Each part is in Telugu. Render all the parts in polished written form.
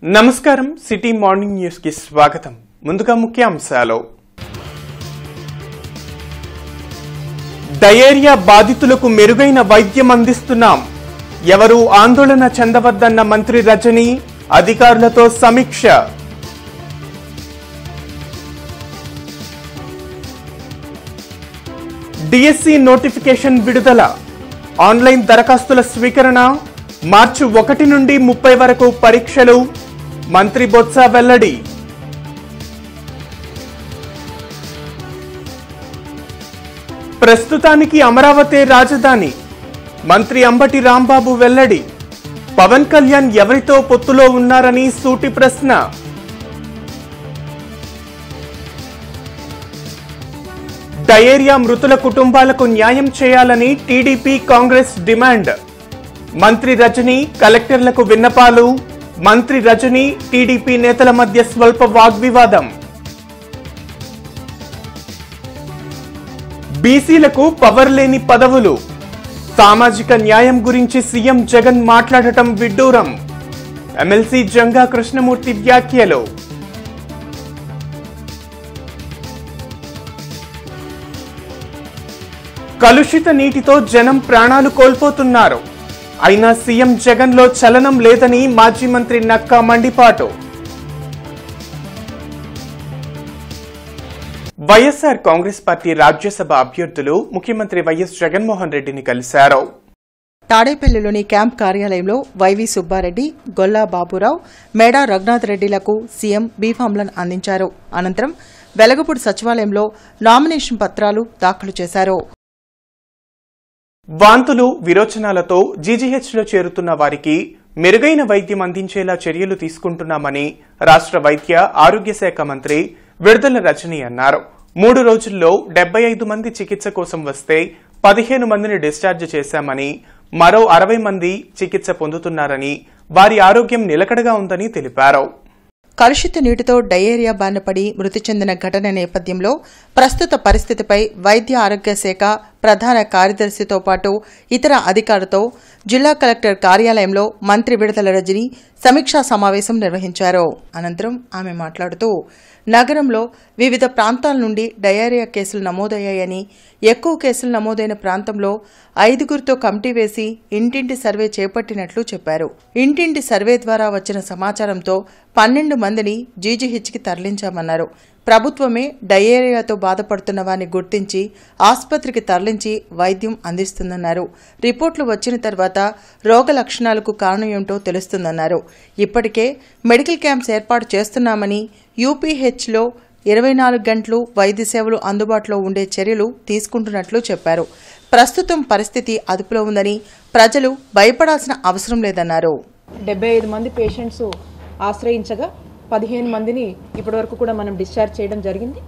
నమస్కారం సిటీ మార్నింగ్ న్యూస్ కి స్వాగతం. ముందుగా ముఖ్యాంశాలు. డయేరియా బాధితులకు మెరుగైన వైద్యం అందిస్తున్నాం. ఎవరు ఆందోళన చెందవద్దన్న మంత్రి రజని అధికారులతో సమీక్ష. డిఎస్సి నోటిఫికేషన్ విడుదల. ఆన్లైన్ దరఖాస్తుల స్వీకరణ. మార్చి 1 నుండి 30 వరకు పరీక్షలు. మంత్రి బొత్స వెల్లడి. ప్రస్తుతానికి అమరావతి రాజధాని. మంత్రి అంబటి రాంబాబు వెల్లడి. పవన్ కళ్యాణ్ ఎవరితో పొత్తులో ఉన్నారని సూటి ప్రశ్న. డయేరియా మృతుల కుటుంబాలకు న్యాయం చేయాలని టీడీపీ కాంగ్రెస్ డిమాండ్. మంత్రి రజని కలెక్టర్లకు విన్నపాలు. మంత్రి రజని టీడీపీ నేతల మధ్య స్వల్ప వాగ్వివాదం. బీసీలకు పవర్ లేని పదవులు. సామాజిక న్యాయం గురించి సీఎం జగన్ మాట్లాడటం విడ్డూరం. ఎమ్మెల్సీ జంగా కృష్ణమూర్తి వ్యాఖ్యలు. కలుషిత నీటితో జనం ప్రాణాలు కోల్పోతున్నారు. అయినా సీఎం జగన్ లో చలనం లేదని మాజీ మంత్రి నక్కా మండిపాటు. వైఎస్ఆర్ కాంగ్రెస్ పార్టీ రాజ్యసభ అభ్యర్థులు ముఖ్యమంత్రి వైఎస్ జగన్మోహన్ రెడ్డిని కలిశారు. తాడేపల్లిలోని క్యాంప్ కార్యాలయంలో వైవి సుబ్బారెడ్డి, గొల్లా బాబురావు, మేడా రఘునాథ్ రెడ్డిలకు సీఎం బీఫామ్లను అందించారు. అనంతరం వెలగపూడి సచివాలయంలో నామినేషన్ పత్రాలు దాఖలు చేశారు. వాంతులు, విరోచనాలతో జీజీహెచ్లో చేరుతున్న వారికి మెరుగైన వైద్యం అందించేలా చర్యలు తీసుకుంటున్నామని రాష్ట్ర వైద్య ఆరోగ్య శాఖ మంత్రి విడుదల రజని అన్నారు. 3 రోజుల్లో 75 మంది చికిత్స కోసం వస్తే 15 మందిని డిశ్చార్జ్ చేశామని, మరో 60 మంది చికిత్స పొందుతున్నారని, వారి ఆరోగ్యం నిలకడగా ఉందని తెలిపారు. కలుషిత నీటితో డయేరియా బారిన పడి మృతి చెందిన ఘటన నేపథ్యంలో ప్రస్తుత పరిస్థితిపై వైద్య ఆరోగ్య శాఖ ప్రధాన కార్యదర్శితో పాటు ఇతర అధికారులతో జిల్లా కలెక్టర్ కార్యాలయంలో మంత్రి విడుదల రజని సమీక్షా సమావేశం నిర్వహించారు. అనంతరం ఆమె మాట్లాడుతూ నగరంలో వివిధ ప్రాంతాల నుండి డయేరియా కేసులు నమోదయ్యాయని, ఎక్కువ కేసులు నమోదైన ప్రాంతంలో 5గురితో కమిటీ వేసి ఇంటింటి సర్వే చేపట్టినట్లు చెప్పారు. ఇంటింటి సర్వే ద్వారా వచ్చిన సమాచారంతో 12 మందిని జీజీహెచ్కి తరలించామన్నారు. ప్రభుత్వమే డయేరియాతో బాధపడుతున్న వారిని గుర్తించి ఆసుపత్రికి తరలించి వైద్యం అందిస్తుందన్నారు. రిపోర్టులు వచ్చిన తర్వాత రోగ లక్షణాలకు కారణం ఏమిటో తెలుస్తుందన్నారు. ఇప్పటికే మెడికల్ క్యాంప్స్ ఏర్పాటు చేస్తున్నామని, యూపీహెచ్లో 24 గంటలు వైద్య సేవలు అందుబాటులో ఉండే చర్యలు తీసుకుంటున్నట్లు చెప్పారు. ప్రస్తుతం పరిస్థితి అదుపులో ఉందని, ప్రజలు భయపడాల్సిన అవసరం లేదన్నారు. 75 మంది పేషెంట్స్ ఆశ్రయించగా 15 మందిని ఇప్పటివరకు కూడా మనం డిశ్చార్జ్ చేయడం జరిగింది.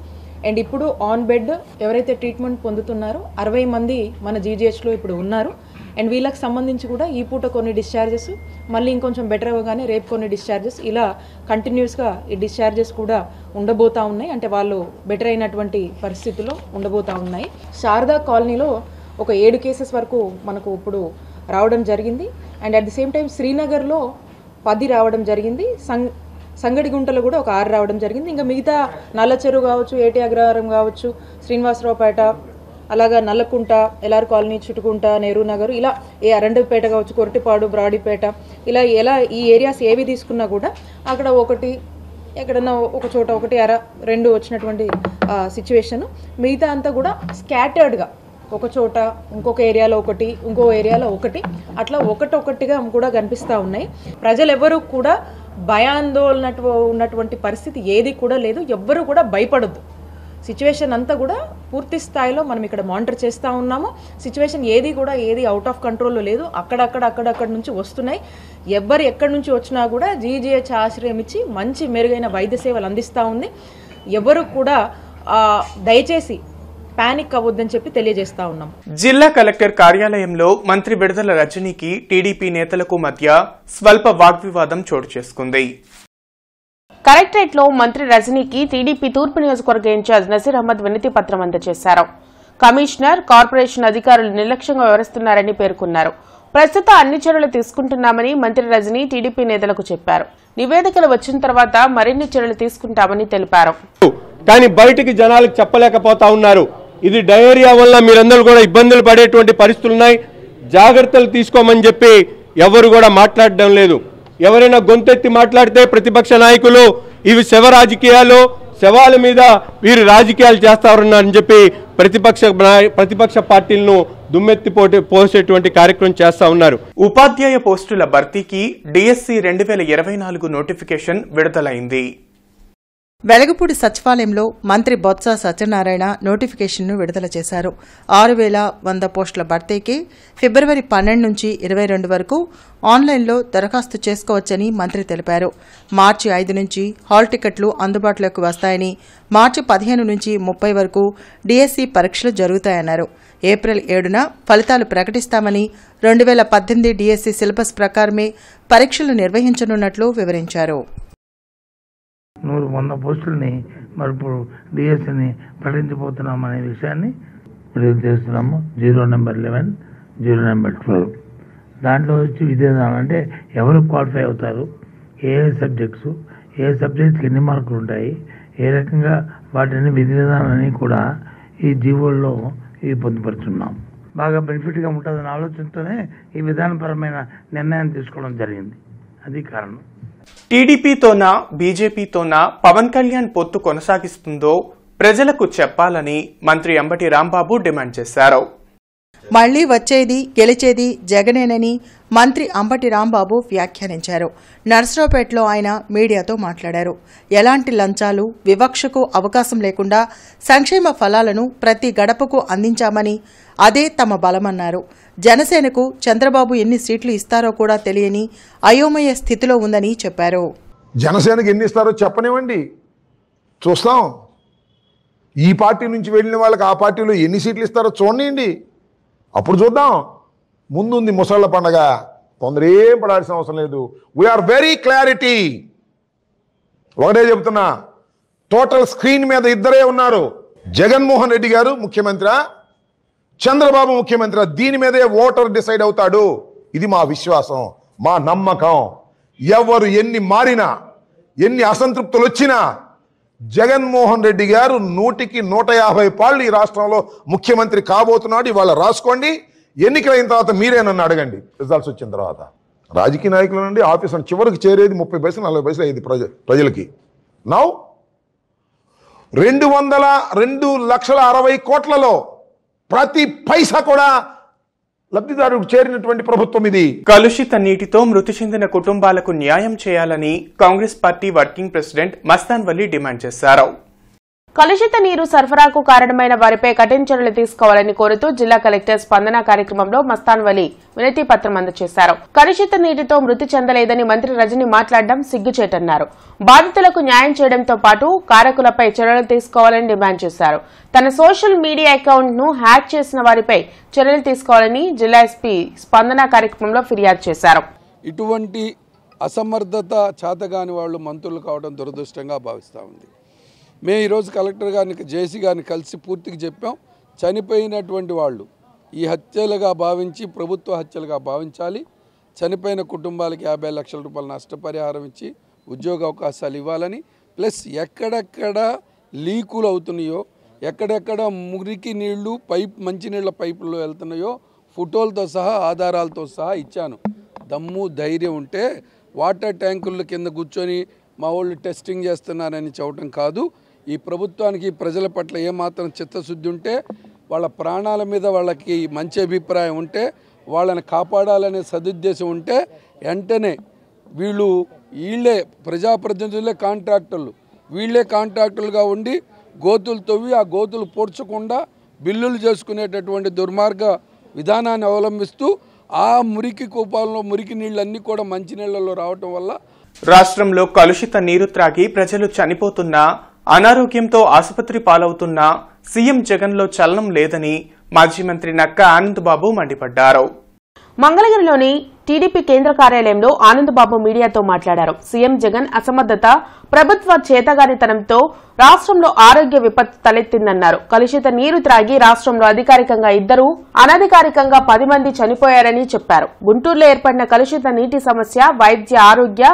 అండ్ ఇప్పుడు ఆన్ బెడ్ ఎవరైతే ట్రీట్మెంట్ పొందుతున్నారో 60 మంది మన జీజీహెచ్లో ఇప్పుడు ఉన్నారు. అండ్ వీళ్ళకి సంబంధించి కూడా ఈ పూట కొన్ని డిశ్చార్జెస్, మళ్ళీ ఇంకొంచెం బెటర్ అవ్వగానే రేపు కొన్ని డిశ్చార్జెస్, ఇలా కంటిన్యూస్గా ఈ డిశ్చార్జెస్ కూడా ఉండబోతా ఉన్నాయి. అంటే వాళ్ళు బెటర్ అయినటువంటి పరిస్థితుల్లో ఉండబోతా ఉన్నాయి. శారదా కాలనీలో ఒక 7 కేసెస్ వరకు మనకు ఇప్పుడు రావడం జరిగింది. And at the same time శ్రీనగర్లో 10 రావడం జరిగింది. సంగడిగుంటలో కూడా ఒక 6 రావడం జరిగింది. ఇంకా మిగతా నల్లచెరువు కావచ్చు, ఏటి అగ్రహారం కావచ్చు, శ్రీనివాసరావుపేట, అలాగా నల్లకుంట, ఎల్ఆర్ కాలనీ, చుట్టుకుంట, నెహ్రూ నగర్, ఇలా అరండపేట కావచ్చు, కొరటిపాడు, బ్రాడీపేట, ఇలా ఈ ఏరియాస్ ఏవి తీసుకున్నా కూడా అక్కడ ఒకటి, ఎక్కడన్నా ఒక చోట ఒకటి, 2 వచ్చినటువంటి సిచ్యువేషన్. మిగతా అంతా కూడా స్కాటర్డ్గా ఒక చోట, ఇంకొక ఏరియాలో ఒకటి, ఇంకో ఏరియాలో ఒకటి, అట్లా ఒకటొకటిగా కూడా కనిపిస్తూ ఉన్నాయి. ప్రజలు ఎవరు కూడా భయాందోళన ఉన్నటువంటి పరిస్థితి ఏది కూడా లేదు. ఎవ్వరూ కూడా భయపడొద్దు. సిచ్యువేషన్ అంతా కూడా పూర్తి స్థాయిలో మనం ఇక్కడ మానిటర్ చేస్తూ ఉన్నాము. సిచ్యువేషన్ ఏది అవుట్ ఆఫ్ కంట్రోల్లో లేదు. అక్కడక్కడ నుంచి వస్తున్నాయి. ఎవ్వరు ఎక్కడి నుంచి వచ్చినా కూడా జీజీహెచ్ ఆశ్రయం ఇచ్చి మంచి మెరుగైన వైద్య సేవలు అందిస్తూ ఉంది. ఎవరు కూడా దయచేసి పానిక్ అవ్వొద్దని చెప్పి తెలియజేస్తా ఉన్నాం. జిల్లా కలెక్టర్ కార్యాలయంలో మంత్రి విడుదల రజనికి టీడీపీ నేతలకు మధ్య స్వల్ప వాగ్వివాదం చోటు చేసుకుంది. కలెక్టరేట్ లో మంత్రి రజనీకి టీడీపీ తూర్పు నియోజకవర్గ ఇన్ఛార్జ్ నసీర్ అహ్మద్ వినతి పత్రం అందజేశారు. కమిషనర్, కార్పొరేషన్ అధికారులు నిర్లక్ష్యంగా వ్యవహరిస్తున్నారని పేర్కొన్నారు. ప్రస్తుత అన్ని చర్యలు తీసుకుంటున్నామని మంత్రి రజనీ టీడీపీ నేతలకు చెప్పారు. నివేదికలు వచ్చిన తర్వాత మరిన్ని చర్యలు తీసుకుంటామని తెలిపారు. కానీ బయటికి జనాలకు చెప్పలేకపోతా ఉన్నారు. ఇది డయేరియా వల్ల మీరందరూ కూడా ఇబ్బందులు పడేటువంటి పరిస్థితులు ఉన్నాయి, జాగ్రత్తలు తీసుకోమని చెప్పి ఎవరు కూడా మాట్లాడడం లేదు. ఎవరైనా గొంతెత్తి మాట్లాడితే ప్రతిపక్ష నాయకులు ఇవి శవ రాజకీయాలు, శవాల మీద వీరు రాజకీయాలు చేస్తారని చెప్పి ప్రతిపక్ష పార్టీలను దుమ్మెత్తి పోసేటువంటి కార్యక్రమం చేస్తా ఉన్నారు. ఉపాధ్యాయ పోస్టుల భర్తీకి డిఎస్సి 2024 నోటిఫికేషన్ విడుదలైంది. వెలగపూడి సచివాలయంలో మంత్రి బొత్స సత్యనారాయణ నోటిఫికేషన్ను విడుదల చేశారు. 6,100 పోస్టుల భర్తీకి ఫిబ్రవరి 12 నుంచి 22 వరకు ఆన్లైన్లో దరఖాస్తు చేసుకోవచ్చని మంత్రి తెలిపారు. మార్చి 5 నుంచి హాల్ టికెట్లు అందుబాటులోకి వస్తాయని, మార్చి 15 నుంచి 30 వరకు డిఎస్సి పరీక్షలు జరుగుతాయన్నారు. ఏప్రిల్ 7న ఫలితాలు ప్రకటిస్తామని, 2018 డిఎస్సి సిలబస్ ప్రకారమే పరీక్షలు నిర్వహించనున్నట్లు వివరించారు. 100 పోస్టులని మరి ఇప్పుడు డిఎస్సిని ప్రకటించబోతున్నామనే విషయాన్ని విడుదల చేస్తున్నాము. 0 నెంబర్ 11, 0 నెంబర్ 12 దాంట్లో వచ్చి విధానం అంటే ఎవరు క్వాలిఫై అవుతారు, ఏ సబ్జెక్ట్స్కి ఎన్ని మార్కులు ఉంటాయి, ఏ రకంగా వాటిని విధి విధానాన్ని కూడా ఈ జీవోల్లో పొందుపరుచున్నాం. బాగా బెనిఫిట్గా ఉంటుందనే ఆలోచనతోనే ఈ విధానపరమైన నిర్ణయం తీసుకోవడం జరిగింది. అది కారణం. టీడీపీతోనా బీజేపీతోనా పవన్ కళ్యాణ్ పొత్తు కొనసాగిస్తుందో ప్రజలకు చెప్పాలని మంత్రి అంబటి రాంబాబు డిమాండ్ చేశారు. మళ్లీ వచ్చేది గెలిచేది జగనేనని మంత్రి అంబటి రాంబాబు వ్యాఖ్యానించారు. నర్సరావుపేటలో ఆయన మీడియాతో మాట్లాడారు. ఎలాంటి లంచాలు, వివక్షకు అవకాశం లేకుండా సంక్షేమ ఫలాలను ప్రతి గడపకు అందించామని, అదే తమ బలమన్నారు. జనసేనకు చంద్రబాబు ఎన్ని సీట్లు ఇస్తారో కూడా తెలియని అయోమయ స్థితిలో ఉందని చెప్పారు. జనసేనకు ఎన్ని ఇస్తారో చెప్పనివ్వండి, చూస్తాం. ఈ పార్టీ నుంచి వెళ్ళిన వాళ్ళకి ఆ పార్టీలో ఎన్ని సీట్లు ఇస్తారో చూడండి, అప్పుడు చూద్దాం. ముందుంది ముసళ్ళ పండగ, తొందర ఏం పడాల్సిన అవసరం లేదు. We're very clarity. ఒకటే చెబుతున్నా, టోటల్ స్క్రీన్ మీద ఇద్దరే ఉన్నారు. జగన్మోహన్ రెడ్డి గారు ముఖ్యమంత్రి, చంద్రబాబు ముఖ్యమంత్రి. దీని మీదే ఓటర్ డిసైడ్ అవుతాడు. ఇది మా విశ్వాసం, మా నమ్మకం. ఎవరు ఎన్ని మారినా, ఎన్ని అసంతృప్తులు వచ్చినా జగన్మోహన్ రెడ్డి గారు 100కి 150 పాళ్ళు ఈ రాష్ట్రంలో ముఖ్యమంత్రి కాబోతున్నాడు. ఇవాళ రాసుకోండి. ఎన్నికలైన తర్వాత మీరే నన్ను అడగండి. రిజల్ట్స్ వచ్చిన తర్వాత రాజకీయ నాయకుల నుండి ఆఫీసర్ చివరికి చేరేది 30 పైసలు 40 పైసలు అయ్యేది ప్రజలకి. నౌ 2,60 కోట్లలో ప్రతి పైసా కూడా లబ్ధిదారుడికి చేరినటువంటి ప్రభుత్వం ఇది. కలుషిత నీటితో మృతి చెందిన కుటుంబాలకు న్యాయం చేయాలని Congress party working president Mastan Vali demand చేశారు. కలుషిత నీరు సరఫరాకు కారణమైన వారిపై కఠిన చర్యలు తీసుకోవాలని కోరుతూ జిల్లా కలెక్టర్ స్పందన కార్యక్రమంలో మస్తాన్ వలీ వినతి పత్రం అందజేశారు. కలుషిత నీటితో మృతి చెందలేదని మంత్రి రజనీ మాట్లాడడం సిగ్గుచేటన్నారు. బాధితులకు న్యాయం చేయడంతో పాటు కారకులపై చర్యలు తీసుకోవాలని డిమాండ్ చేశారు. తన సోషల్ మీడియా అకౌంట్ ను హ్యాక్ చేసిన వారిపై చర్యలు తీసుకోవాలని జిల్లా ఎస్పీ స్పందన కార్యక్రమంలో ఫిర్యాదు చేశారు. ఇటువంటి అసమర్థత చేతగాని వాళ్ళు మంత్రులు కావడం దురదృష్టంగా భావిస్తా ఉంది. మేము ఈరోజు కలెక్టర్ గారిని, జేసీ గారిని కలిసి పూర్తిగా చెప్పాం. చనిపోయినటువంటి వాళ్ళు ఈ హత్యలుగా భావించి ప్రభుత్వ హత్యలుగా భావించాలి. చనిపోయిన కుటుంబాలకి 50 లక్షల రూపాయల నష్టపరిహారం ఇచ్చి ఉద్యోగ అవకాశాలు ఇవ్వాలని, ప్లస్ ఎక్కడెక్కడ లీకులు అవుతున్నాయో, ఎక్కడెక్కడ మురికి నీళ్లు మంచినీళ్ళ పైపుల్లో వెళ్తున్నాయో ఫోటోలతో సహా ఆధారాలతో సహా ఇచ్చాను. దమ్ము ధైర్యం ఉంటే వాటర్ ట్యాంకుల కింద కూర్చొని మా వాళ్ళు టెస్టింగ్ చేస్తున్నారని చెప్పడం కాదు. ఈ ప్రభుత్వానికి ప్రజల పట్ల ఏమాత్రం చిత్తశుద్ధి ఉంటే, వాళ్ళ ప్రాణాల మీద వాళ్ళకి మంచి అభిప్రాయం ఉంటే, వాళ్ళని కాపాడాలనే సదుద్దేశం ఉంటే వెంటనే వీళ్ళే ప్రజాప్రతినిధులే కాంట్రాక్టర్లు, వీళ్ళే కాంట్రాక్టర్లుగా ఉండి గోతులు తవ్వి ఆ గోతులు పొడ్చకుండా బిల్లులు చేసుకునేటటువంటి దుర్మార్గ విధానాన్ని అవలంబిస్తూ ఆ మురికి కూపాల్లో మురికి నీళ్ళన్నీ కూడా మంచినీళ్లలో రావటం వల్ల రాష్ట్రంలో కలుషిత నీరు త్రాగి ప్రజలు చనిపోతున్నా, అనారోగ్యంతో ఆసుపత్రి పాలవుతున్నా సీఎం జగన్లో చలనం లేదని మాజీ మంత్రి నక్కా ఆనందబాబు మండిపడ్డారు. మంగళగిరిలోని టీడీపీ కేంద్ర కార్యాలయంలో ఆనందబాబు మీడియాతో మాట్లాడారు. సీఎం జగన్ అసమర్థత, ప్రభుత్వ చేతగానితనంతో రాష్ట్రంలో ఆరోగ్య విపత్తు తలెత్తిందన్నారు. కలుషిత నీరు త్రాగి రాష్ట్రంలో అధికారికంగా 2, అనధికారికంగా 10 మంది చనిపోయారని చెప్పారు. గుంటూరులో ఏర్పడిన కలుషిత నీటి సమస్య వైద్య, ఆరోగ్య,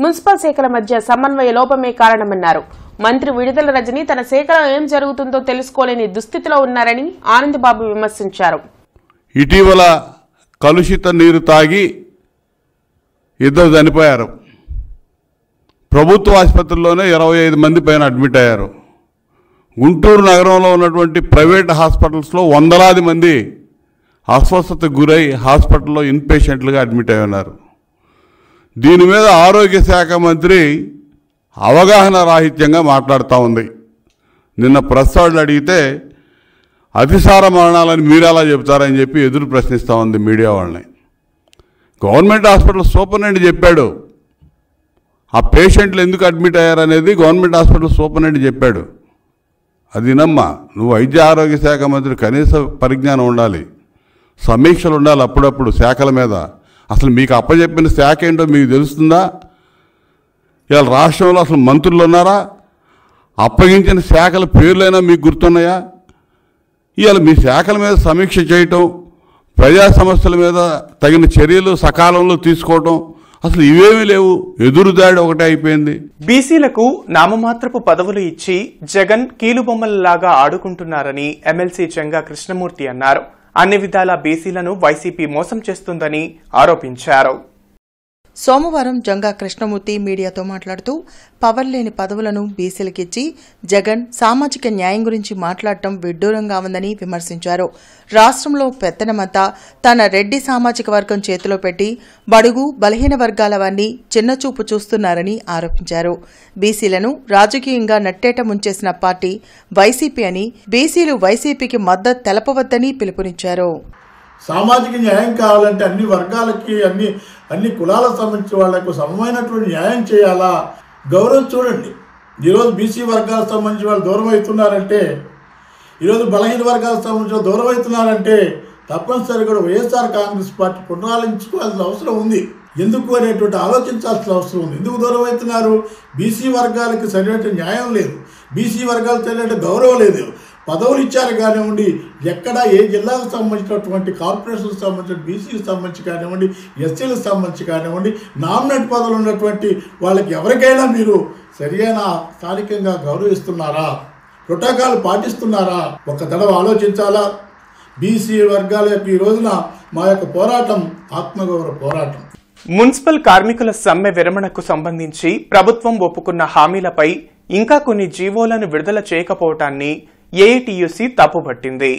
మున్సిపల్ శాఖల మధ్య సమన్వయ లోపమే కారణమన్నారు. మంత్రి విడుదల రజని తన శాఖలో ఏం జరుగుతుందో తెలుసుకోలేని దుస్థితిలో ఉన్నారని ఆనందబాబు విమర్శించారు. ఇటీవల కలుషిత నీరు తాగి 2 చనిపోయారు. ప్రభుత్వ ఆసుపత్రుల్లోనే 25 మంది పైన అడ్మిట్ అయ్యారు. గుంటూరు నగరంలో ఉన్నటువంటి ప్రైవేట్ హాస్పిటల్స్లో వందలాది మంది అస్వస్థతకు గురై హాస్పిటల్లో ఇన్పేషెంట్లుగా అడ్మిట్ అయి ఉన్నారు. దీని మీద ఆరోగ్య శాఖ మంత్రి అవగాహన రాహిత్యంగా మాట్లాడుతూ ఉంది. నిన్న ప్రెస్ వాళ్ళు అడిగితే అతిసార మరణాలని మీరెలా చెబుతారని చెప్పి ఎదురు ప్రశ్నిస్తూ ఉంది మీడియా వాళ్ళని. గవర్నమెంట్ హాస్పిటల్ సూపరింటెండెంట్ చెప్పాడు. ఆ పేషెంట్లు ఎందుకు అడ్మిట్ అయ్యారనేది గవర్నమెంట్ హాస్పిటల్ సూపరింటెండెంట్ చెప్పాడు. అది నమ్మా, నువ్వు వైద్య ఆరోగ్య శాఖ మంత్రి కనీస పరిజ్ఞానం ఉండాలి, సమీక్షలు ఉండాలి అప్పుడప్పుడు శాఖల మీద. అసలు మీకు అప్పచెప్పిన శాఖ ఏంటో మీకు తెలుస్తుందా? ఇవాళ రాష్ట్రంలో అసలు మంత్రులు ఉన్నారా? అప్పగించిన శాఖల పేర్లైనా మీకు గుర్తున్నాయా? ఇవాళ మీ శాఖల మీద సమీక్ష చేయటం, ప్రజా సమస్యల మీద తగిన చర్యలు సకాలంలో తీసుకోవటం, అసలు ఇవేమీ లేవు. ఎదురుదాడి ఒకటే అయిపోయింది. బీసీలకు నామమాత్రపు పదవులు ఇచ్చి జగన్ కీలుబొమ్మలలాగా ఆడుకుంటున్నారని ఎమ్మెల్సీ చెంగా కృష్ణమూర్తి అన్నారు. అన్ని విధాల బీసీలను వైసీపీ మోసం చేస్తుందని ఆరోపించారు. సోమవారం జంగా కృష్ణమూర్తి మీడియాతో మాట్లాడుతూ పవర్ లేని పదవులను బీసీలకిచ్చి జగన్ సామాజిక న్యాయం గురించి మాట్లాడటం విడ్డూరంగా ఉందని విమర్శించారు. రాష్ట్రంలో పెత్తనమంతా తన రెడ్డి సామాజిక వర్గం చేతిలో పెట్టి బడుగు బలహీన వర్గాల వారిని చిన్నచూపు చూస్తున్నారని ఆరోపించారు. బీసీలను రాజకీయంగా నట్టేట ముంచేసిన పార్టీ వైసీపీ అని, బీసీలు వైసీపీకి మద్దతు తెలపవద్దని పిలుపునిచ్చారు. సామాజిక న్యాయం కావాలంటే అన్ని వర్గాలకి, అన్ని కులాలకు సంబంధించిన వాళ్లకు సమమైనటువంటి న్యాయం చేయాలా? గౌరవం చూడండి. ఈరోజు బీసీ వర్గాలకు సంబంధించిన వాళ్ళు దూరం అవుతున్నారంటే, ఈరోజు బలహీన వర్గాలకు సంబంధించిన దూరం అవుతున్నారంటే తప్పనిసరిగా కూడా వైఎస్ఆర్ కాంగ్రెస్ పార్టీ పునరాలోచించుకోవాల్సిన అవసరం ఉంది. ఎందుకు అనేటువంటి ఆలోచించాల్సిన అవసరం ఉంది. ఎందుకు దూరం అవుతున్నారు? బీసీ వర్గాలకి సరైన న్యాయం లేదు, బీసీ వర్గాలకు సరైన గౌరవం లేదు. పదవులు ఇచ్చారు కానివ్వండి, ఎక్కడ ఏ జిల్లాకు సంబంధించినటువంటి కార్పొరేషన్కి సంబంధించిన బీసీకి సంబంధించి కానివ్వండి, ఎస్సీలకు సంబంధించి కానివ్వండి, నామినేట్ పదవులు ఉన్నటువంటి వాళ్ళకి ఎవరికైనా మీరు సరియైన స్థానికంగా గౌరవిస్తున్నారా? ప్రోటోకాల్ పాటిస్తున్నారా? ఒక తడవ ఆలోచించాలా. బీసీ వర్గాల యొక్క ఈ రోజున మా యొక్క పోరాటం ఆత్మగౌరవ పోరాటం. మున్సిపల్ కార్మికుల సమ్మె విరమణకు సంబంధించి ప్రభుత్వం ఒప్పుకున్న హామీలపై ఇంకా కొన్ని జీవోలను విడుదల చేయకపోవటాన్ని ఏఐటీయూసీ తప్పుపట్టింది.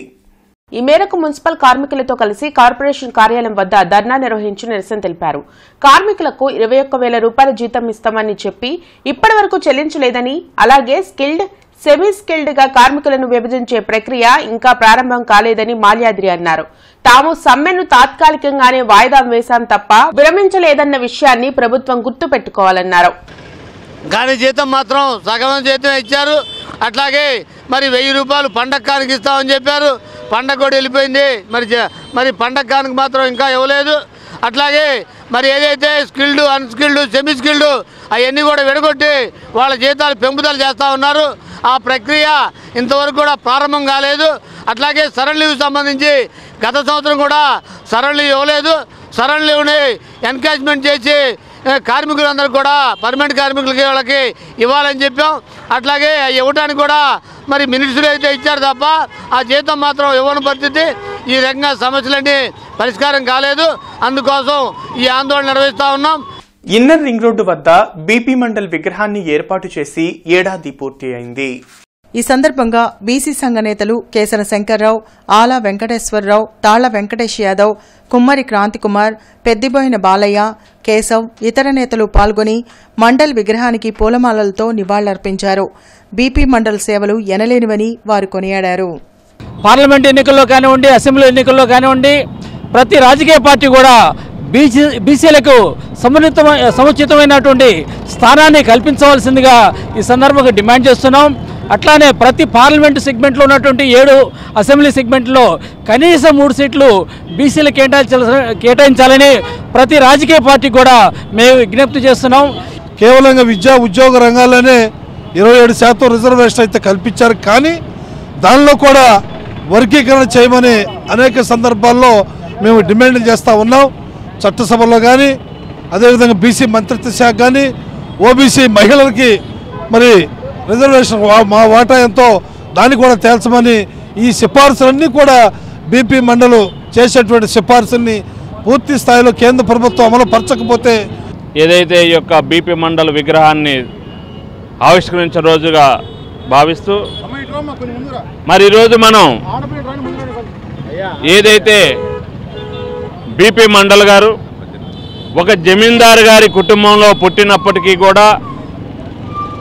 ఈ మేరకు మున్సిపల్ కార్మికులతో కలిసి కార్పొరేషన్ కార్యాలయం వద్ద ధర్నా నిర్వహించి నిరసన తెలిపారు. కార్మికులకు 21,000 రూపాయల జీతం ఇస్తామని చెప్పి ఇప్పటి వరకు చెల్లించలేదని, అలాగే స్కిల్డ్, సెమీ స్కిల్డ్ గా కార్మికులను విభజించే ప్రక్రియ ఇంకా ప్రారంభం కాలేదని మాల్యాద్రి అన్నారు. తాము సమ్మెను తాత్కాలికంగానే వాయిదా వేశాం తప్ప విరమించలేదన్న విషయాన్ని ప్రభుత్వం గుర్తు పెట్టుకోవాలన్నారు. కానీ జీతం మాత్రం సగం జీతం ఇచ్చారు. అట్లాగే మరి 1000 రూపాయలు పండగ కానుక ఇస్తామని చెప్పారు. పండగ కూడా వెళ్ళిపోయింది. మరి పండగ కానుక మాత్రం ఇంకా ఇవ్వలేదు. అట్లాగే మరి ఏదైతే స్కిల్డ్, అన్స్కిల్డ్, సెమీ స్కిల్డ్ అవన్నీ కూడా విడగొట్టి వాళ్ళ జీతాలు పెంపుదల చేస్తూ ఉన్నారు. ఆ ప్రక్రియ ఇంతవరకు కూడా ప్రారంభం కాలేదు. అట్లాగే సరళ లీవ్ సంబంధించి గత సంవత్సరం కూడా సరళ లీవ్ ఇవ్వలేదు. సరళ లీవ్ని ఎన్కరేజ్మెంట్ చేసి కార్మికులందరూ కూడా పర్మనెంట్ కార్మికులకి వాళ్ళకి ఇవ్వాలని చెప్పాం. అట్లాగే ఇవ్వడానికి కూడా మరి మినిట్స్లో అయితే ఇచ్చారు తప్ప ఆ జీతం మాత్రం ఇవ్వని పరిస్థితి. ఈ రకంగా సమస్యలన్నీ పరిష్కారం కాలేదు. అందుకోసం ఈ ఆందోళన నిర్వహిస్తూ ఉన్నాం. ఇన్నర్ రింగ్ రోడ్డు వద్ద బీపీ మండల్ విగ్రహాన్ని ఏర్పాటు చేసి ఏడాది పూర్తి అయింది. ఈ సందర్భంగా బీసీ సంఘ నేతలు కేసర శంకర్రావు, ఆలా వెంకటేశ్వరరావు, తాళ్ల వెంకటేష్ యాదవ్, కుమ్మరి క్రాంతికుమార్, పెద్దిబోయిన బాలయ్య, కేశవ్, ఇతర నేతలు పాల్గొని మండల్ విగ్రహానికి పూలమాలలతో నివాళులర్పించారు. బీపీ మండల్ సేవలు ఎనలేనివని వారు కొనియాడారు. పార్లమెంట్ ఎన్నికల్లో కానివ్వండి, అసెంబ్లీ ఎన్నికల్లో కానివ్వండి, ప్రతి రాజకీయ పార్టీ కూడా బీసీలకు సముచితమైనటువంటి స్థానాన్ని కల్పించవలసిందిగా ఈ సందర్భంగా డిమాండ్ చేస్తున్నాం. అట్లానే ప్రతి పార్లమెంటు సెగ్మెంట్లో ఉన్నటువంటి 7 అసెంబ్లీ సెగ్మెంట్లో కనీసం 3 సీట్లు బీసీలు కేటాయించాలని ప్రతి రాజకీయ పార్టీ కూడా మేము విజ్ఞప్తి చేస్తున్నాం. కేవలంగా విద్యా ఉద్యోగ రంగాల్లోనే 27% రిజర్వేషన్ అయితే కల్పించారు. కానీ దానిలో కూడా వర్గీకరణ చేయమని అనేక సందర్భాల్లో మేము డిమాండ్ చేస్తూ ఉన్నాం. చట్టసభలో కానీ అదేవిధంగా బీసీ మంత్రిత్వ శాఖ కానీ ఓబీసీ మహిళలకి మరి రిజర్వేషన్ మా వాటా ఎంతో దాన్ని కూడా తేల్చమని ఈ సిఫార్సులన్నీ కూడా బీపీ మండలి చేసేటువంటి సిఫార్సుల్ని పూర్తి స్థాయిలో కేంద్ర ప్రభుత్వం అమలు పరచకపోతే ఏదైతే ఈ యొక్క బీపీ మండలి విగ్రహాన్ని ఆవిష్కరించిన రోజుగా భావిస్తూ మరి ఈరోజు మనం ఏదైతే బీపీ మండల్ గారు ఒక జమీందారు గారి కుటుంబంలో పుట్టినప్పటికీ కూడా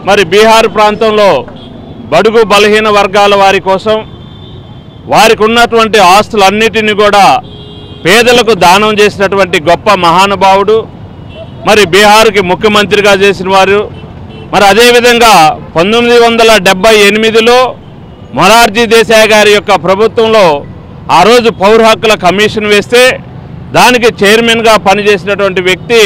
మరి బీహార్ ప్రాంతంలో బడుగు బలహీన వర్గాల వారి కోసం వారికి ఉన్నటువంటి ఆస్తులన్నిటిని కూడా పేదలకు దానం చేసినటువంటి గొప్ప మహానుభావుడు. మరి బీహార్కి ముఖ్యమంత్రిగా చేసిన వారు. మరి అదేవిధంగా 1978లో మొరార్జీ దేశాయ్ గారి యొక్క ప్రభుత్వంలో ఆ రోజు పౌర హక్కుల కమిషన్ వేస్తే దానికి చైర్మన్గా పనిచేసినటువంటి వ్యక్తి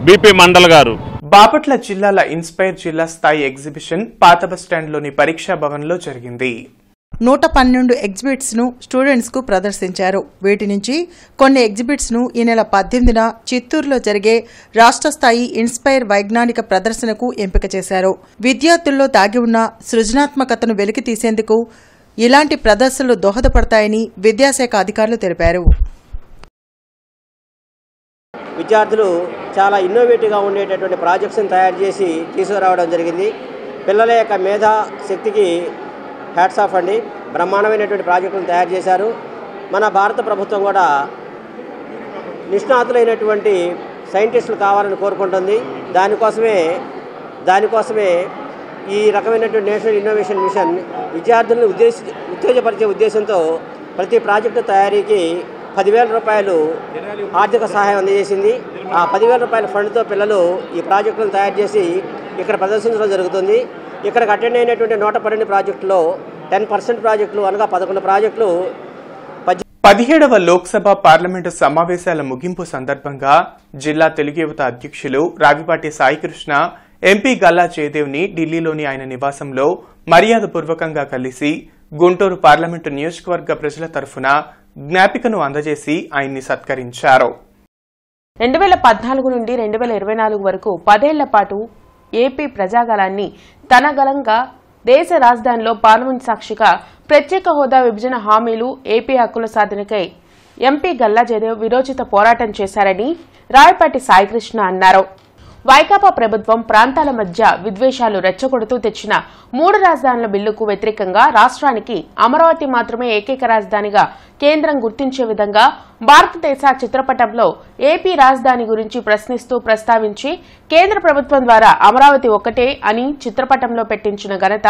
బీపీ మండల్ గారు. బాపట్ల జిల్లాల ఇన్స్పైర్ జిల్లా స్థాయి ఎగ్జిబిషన్ పాత బస్టాండ్లోని పరీక్షా భవన్లో జరిగింది. 112 ఎగ్జిబిట్స్ ను స్టూడెంట్స్ కు ప్రదర్శించారు. వీటి నుంచి కొన్ని ఎగ్జిబిట్స్ ను ఈ నెల 18న చిత్తూరులో జరిగే రాష్ట్ర స్థాయి ఇన్స్పైర్ వైజ్ఞానిక ప్రదర్శనకు ఎంపిక చేశారు. విద్యార్థుల్లో దాగి ఉన్న సృజనాత్మకతను వెలికి తీసేందుకు ఇలాంటి ప్రదర్శనలు దోహదపడతాయని విద్యాశాఖ అధికారులు తెలిపారు. విద్యార్థులు చాలా ఇన్నోవేటివ్గా ఉండేటటువంటి ప్రాజెక్ట్స్ని తయారు చేసి తీసుకురావడం జరిగింది. పిల్లల యొక్క మేధా శక్తికి హ్యాట్స్ ఆఫ్ అండి. బ్రహ్మాండమైనటువంటి ప్రాజెక్టులను తయారు చేశారు. మన భారత ప్రభుత్వం కూడా నిష్ణాతులైనటువంటి సైంటిస్టులు కావాలని కోరుకుంటుంది. దానికోసమే ఈ రకమైనటువంటి నేషనల్ ఇన్నోవేషన్ మిషన్ విద్యార్థులను ఉత్తేజపరిచే ఉద్దేశంతో ప్రతి ప్రాజెక్టు తయారీకి 10,000 రూపాయలు ఆర్థిక సహాయం అందజేసింది. ఆ 10,000 రూపాయల ఫండ్తో పిల్లలు ఈ ప్రాజెక్టులను తయారు చేసి ఇక్కడ ప్రదర్శించడం జరుగుతుంది. ఇక్కడికి అటెండ్ అయినటువంటి 112 ప్రాజెక్టులో 10% ప్రాజెక్టులు అనగా 11 ప్రాజెక్టులు 17వ లోక్సభ పార్లమెంటు సమావేశాల ముగింపు సందర్భంగా జిల్లా తెలుగు యువత అధ్యక్షులు రావిపాటి సాయికృష్ణ ఎంపీ గల్లా జయదేవ్ని ఢిల్లీలోని ఆయన నివాసంలో మర్యాదపూర్వకంగా కలిసి గుంటూరు పార్లమెంటు నియోజకవర్గ ప్రజల తరఫున జ్ఞాపికను అందజేసి ఆయన్ని సత్కరించారు. 2014 నుండి 2024 వరకు 10 ఏళ్ల పాటు ఏపీ ప్రజాగళాన్ని తన గలంగా దేశ రాజధానిలో పార్లమెంట్ సాక్షిగా ప్రత్యేక హోదా విభజన హామీలు ఏపీ హక్కుల సాధనకై ఎంపీ గల్లా జయదేవ్ విరోచిత పోరాటం చేశారని రాయపాటి సాయికృష్ణ అన్నారు. వైకాపా ప్రభుత్వం ప్రాంతాల మధ్య విద్వేషాలు రెచ్చగొడుతూ తెచ్చిన 3 రాజధానుల బిల్లుకు వ్యతిరేకంగా రాష్ట్రానికి అమరావతి మాత్రమే ఏకైక రాజధానిగా కేంద్రం గుర్తించే విధంగా భారతదేశ చిత్రపటంలో ఏపీ రాజధాని గురించి ప్రస్తావించి కేంద్ర ప్రభుత్వం ద్వారా అమరావతి ఒక్కటే అని చిత్రపటంలో పెట్టించిన ఘనత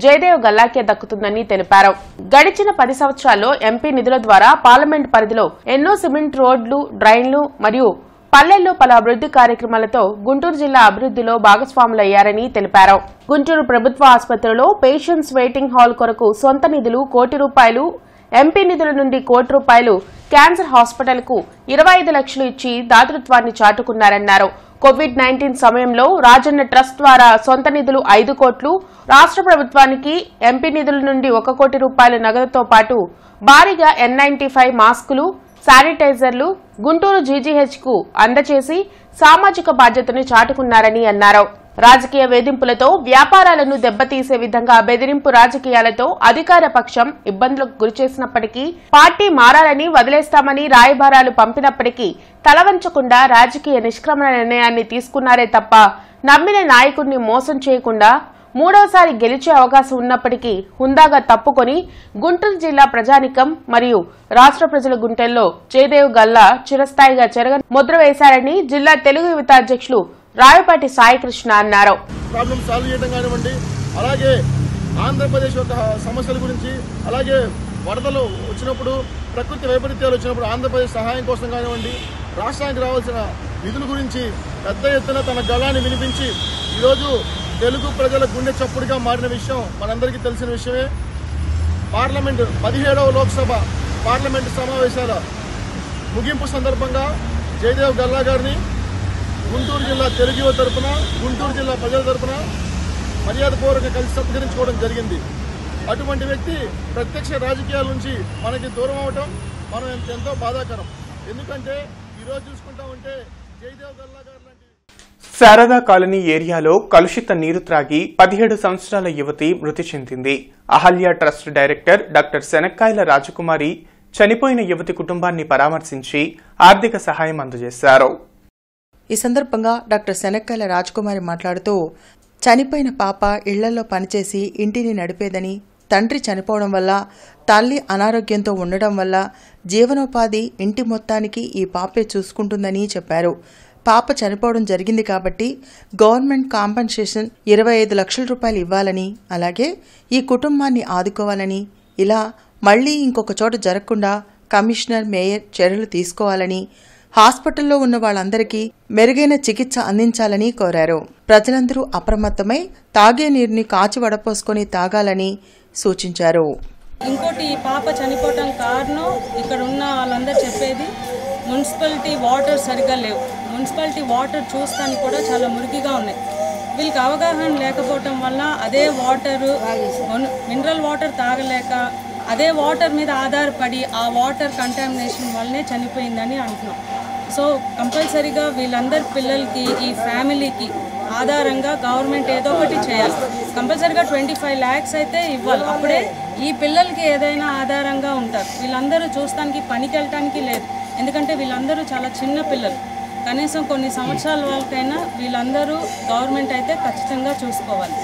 జయదేవ్ గల్లాకే దక్కుతుందని తెలిపారు. గడిచిన 10 సంవత్సరాల్లో ఎంపీ నిధుల ద్వారా పార్లమెంట్ పరిధిలో ఎన్నో సిమెంట్ రోడ్లు, డ్రైన్లు మరియు పల్లెల్లో పలు అభివృద్ది కార్యక్రమాలతో గుంటూరు జిల్లా అభివృద్దిలో భాగస్వాములయ్యారని తెలిపారు. గుంటూరు ప్రభుత్వ ఆసుపత్రిలో పేషెంట్స్ వెయిటింగ్ హాల్ కొరకు సొంత నిధులు ₹1,00,000, ఎంపీ నిధుల నుండి ₹1,00,00,000, క్యాన్సర్ హాస్పిటల్ కు 25 లక్షలు ఇచ్చి దాతృత్వాన్ని చాటుకున్నారన్నారు. కోవిడ్-19 సమయంలో రాజన్న ట్రస్ట్ ద్వారా సొంత నిధులు 5 కోట్లు, రాష్ట్ర ప్రభుత్వానికి ఎంపీ నిధుల నుండి ₹1 కోటి నగదుతో పాటు భారీగా N95 మాస్కులు, శానిటైజర్లు గుంటూరు జీజీహెచ్ కు అందజేసి సామాజిక బాధ్యతను చాటుకున్నారని అన్నారు. రాజకీయ వేధింపులతో వ్యాపారాలను దెబ్బతీసే విధంగా బెదిరింపు రాజకీయాలతో అధికార పక్షం ఇబ్బందులకు గురిచేసినప్పటికీ పార్టీ మారాలని వదిలేస్తామని రాయబారాలు పంపినప్పటికీ తలవంచకుండా రాజకీయ నిష్క్రమణ నిర్ణయాన్ని తీసుకున్నారే తప్ప నమ్మిన నాయకుడిని మోసం చేయకుండా మూడోసారి గెలిచే అవకాశం ఉన్నప్పటికీ హుందాగా తప్పుకొని గుంటూరు జిల్లా ప్రజానికం మరియు రాష్ట్ర ప్రజల గుంటెల్లో జయదేవ్ గల్లా చిరస్థాయిగా చెరగని ముద్ర వేశారని జిల్లా తెలుగు యువత అధ్యక్షులు రాయపాటి సాయికృష్ణ అన్నారు. ప్రాబ్లమ్ సాల్వ్ చేయడం కానివ్వండి, అలాగే ఆంధ్రప్రదేశ్ యొక్క సమస్యల గురించి, అలాగే వరదలు వచ్చినప్పుడు, ప్రకృతి వైపరీత్యాలు వచ్చినప్పుడు ఆంధ్రప్రదేశ్ సహాయం కోసం కానివ్వండి, రాష్ట్రానికి రావాల్సిన నిధుల గురించి పెద్ద ఎత్తున తన గళాన్ని వినిపించి ఈరోజు తెలుగు ప్రజల గుండె చప్పుడుగా మారిన విషయం మనందరికీ తెలిసిన విషయమే. పార్లమెంటు 17వ లోక్సభ పార్లమెంటు సమావేశాల ముగింపు సందర్భంగా జయదేవ్ గల్లా గారిని గుంటూరు జిల్లా తెలుగు యువ తరపున, గుంటూరు జిల్లా ప్రజల తరపున మర్యాదపూర్వకంగా కలిసి సత్కరించుకోవడం జరిగింది. అటువంటి వ్యక్తి ప్రత్యక్ష రాజకీయాల నుంచి మనకి దూరం అవటం మనం ఎంతో బాధాకరం. ఎందుకంటే ఈరోజు చూసుకుంటా ఉంటే జయదేవ్ గల్లా గారు లాంటి శారదా కాలనీ ఏరియాలో కలుషిత నీరు త్రాగి 17 సంవత్సరాల యువతి మృతి చెందింది. అహల్య ట్రస్ట్ డైరెక్టర్ డాక్టర్ శనక్కాయల రాజకుమారి చనిపోయిన యువతి కుటుంబాన్ని పరామర్శించి ఆర్థిక సహాయం అందజేశారు. ఈ సందర్భంగా డాక్టర్ శనక్కాయల రాజకుమారి మాట్లాడుతూ, చనిపోయిన పాప ఇళ్లలో పనిచేసి ఇంటిని నడిపేదని, తండ్రి చనిపోవడం వల్ల, తల్లి అనారోగ్యంతో ఉండడం వల్ల జీవనోపాధి ఇంటి మొత్తానికి ఈ పాపే చూసుకుంటుందని చెప్పారు. పాప చనిపోవడం జరిగింది కాబట్టి గవర్నమెంట్ కాంపెన్సేషన్ 25 లక్షల రూపాయలు ఇవ్వాలని, అలాగే ఈ కుటుంబాన్ని ఆదుకోవాలని, ఇలా మళ్లీ ఇంకొక చోట జరగకుండా కమిషనర్, మేయర్ చర్యలు తీసుకోవాలని, హాస్పిటల్లో ఉన్న వాళ్ళందరికీ మెరుగైన చికిత్స అందించాలని కోరారు. ప్రజలందరూ అప్రమత్తమై తాగే నీరుని కాచి వడపోసుకొని తాగాలని సూచించారు. ఇంకోటి, ఈ పాప చనిపోవటం కారణం ఇక్కడ ఉన్న వాళ్ళందరూ చెప్పేది మున్సిపాలిటీ వాటర్ సరిగ్గా లేవు. మున్సిపాలిటీ వాటర్ చూస్తానికి కూడా చాలా మురికిగా ఉన్నాయి. వీళ్ళకి అవగాహన లేకపోవటం వల్ల అదే వాటరు మినరల్ వాటర్ తాగలేక అదే వాటర్ మీద ఆధారపడి ఆ వాటర్ కంటామినేషన్ వల్లనే చనిపోయిందని అంటున్నాం. సో కంపల్సరీగా వీళ్ళందరి పిల్లలకి, ఈ ఫ్యామిలీకి ఆధారంగా గవర్నమెంట్ ఏదో ఒకటి చేయాలి. కంపల్సరీగా 25 lakhs అయితే ఇవ్వాలి. అప్పుడే ఈ పిల్లలకి ఏదైనా ఆధారంగా ఉంటారు. వీళ్ళందరూ చూస్తానికి పనికి వెళ్ళటానికి లేదు. ఎందుకంటే వీళ్ళందరూ చాలా చిన్న పిల్లలు. కనీసం కొన్ని సంవత్సరాల వాళ్ళకైనా వీళ్ళందరూ గవర్నమెంట్ అయితే ఖచ్చితంగా చూసుకోవాలి.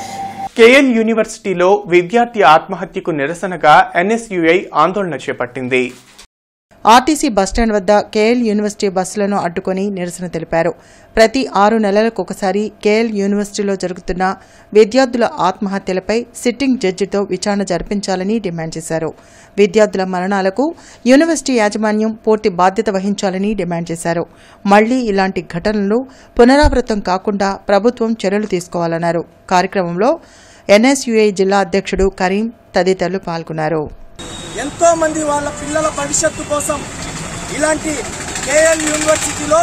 కేఎల్ యూనివర్సిటీలో విద్యార్థి ఆత్మహత్యకు నిరసనగా ఎన్ఎస్యుఐ ఆందోళన చేపట్టింది. ఆర్టీసీ బస్టాండ్ వద్ద కేఎల్ యూనివర్సిటీ బస్సులను అడ్డుకొని నిరసన తెలిపారు. ప్రతి 6 నెలలకు ఒకసారి కేఎల్ యూనివర్సిటీలో జరుగుతున్న విద్యార్థుల ఆత్మహత్యలపై సిట్టింగ్ జడ్జితో విచారణ జరిపించాలని డిమాండ్ చేశారు. విద్యార్థుల మరణాలకు యూనివర్సిటీ యాజమాన్యం పూర్తి బాధ్యత వహించాలని డిమాండ్ చేశారు. మళ్లీ ఇలాంటి ఘటనలు పునరావృతం కాకుండా ప్రభుత్వం చర్యలు తీసుకోవాలన్నారు. కార్యక్రమంలో ఎన్ఎస్యుఐ జిల్లా అధ్యక్షుడు కరీం తదితరులు పాల్గొన్నారు. ఎంతో మంది వాళ్ళ పిల్లల భవిష్యత్తు కోసం ఇలాంటి కేఎల్ యూనివర్సిటీలో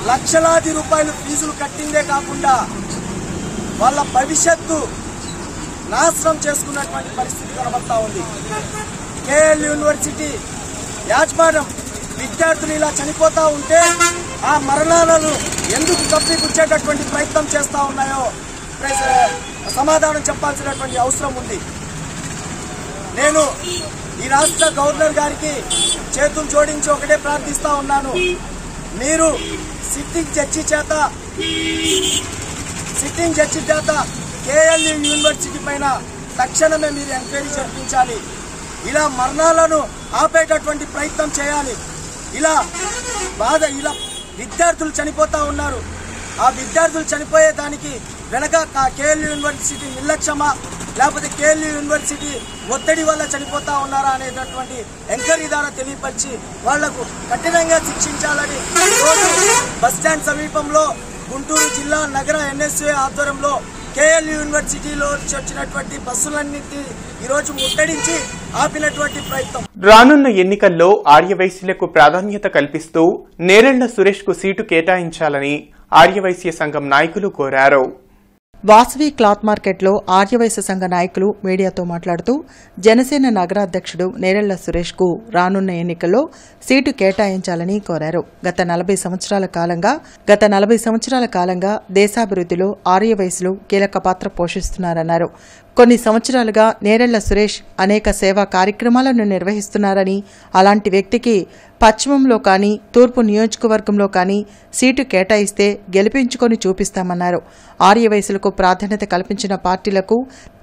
లక్షలాది రూపాయలు ఫీజులు కట్టిందే కాకుండా వాళ్ళ భవిష్యత్తు నాశనం చేసుకున్నటువంటి పరిస్థితి కనబడతా ఉంది. కేఎల్ యూనివర్సిటీ యాజమాన్యం విద్యార్థులు ఇలా చనిపోతా ఉంటే ఆ మరణాలను ఎందుకు కప్పిపుచ్చేటటువంటి ప్రయత్నం చేస్తా ఉన్నాయో సమాధానం చెప్పాల్సినటువంటి అవసరం ఉంది. నేను ఈ రాష్ట్ర గవర్నర్ గారికి చేతులు జోడించి ఒకటే ప్రార్థిస్తా ఉన్నాను. మీరు సిట్టింగ్ జడ్జి చేత కేఎల్ యూనివర్సిటీ పైన తక్షణమే మీరు ఎంక్వైరీ జరిపించాలి. ఇలా మరణాలను ఆపేటటువంటి ప్రయత్నం చేయాలి. ఇలా విద్యార్థులు చనిపోతా ఉన్నారు. ఆ విద్యార్థులు చనిపోయేదానికి వెనక కేఎల్ యూనివర్సిటీ నిర్లక్ష్యమా, లేకపోతే కేఎల్ యూనివర్సిటీ ఒత్తిడి వల్ల చనిపోతా ఉన్నారా అనేటటువంటి ఎంక్వైరీ ద్వారా తెలియపరిచి వాళ్లకు కఠినంగా శిక్షించాలని ఈరోజు బస్టాండ్ సమీపంలో గుంటూరు జిల్లా నగర ఎన్ఎస్ఏ ఆధ్వర్యంలో కేఎల్ యూనివర్సిటీలో వచ్చినటువంటి బస్సులన్నింటినీ ఈరోజు ముట్టడించి ఆపినటువంటి ప్రయత్నం. రానున్న ఎన్నికల్లో ఆర్యవైశ్యులకు ప్రాధాన్యత కల్పిస్తూ నేరెళ్ల సురేష్ కు సీటు కేటాయించాలని ఆర్యవైశ్య సంఘం నాయకులు కోరారు. వాసవి క్లాత్ మార్కెట్లో ఆర్యవైశ్య సంఘ నాయకులు మీడియాతో మాట్లాడుతూ జనసేన నగరాధ్యక్షుడు నేరెళ్ల సురేష్ కు రానున్న ఎన్నికల్లో సీటు కేటాయించాలని కోరారు. గత 40 సంవత్సరాల కాలంగా దేశాభివృద్ధిలో ఆర్యవైశ్యులు కీలక పాత్ర పోషిస్తున్నారన్నారు. కొన్ని సంవత్సరాలుగా నేరెళ్ల సురేష్ అనేక సేవా కార్యక్రమాలను నిర్వహిస్తున్నారని, అలాంటి వ్యక్తికి పశ్చిమంలో కానీ తూర్పు నియోజకవర్గంలో కానీ సీటు కేటాయిస్తే గెలిపించుకొని చూపిస్తామన్నారు. ఆర్యవైశ్యులకు ప్రాధాన్యత కల్పించిన పార్టీలకు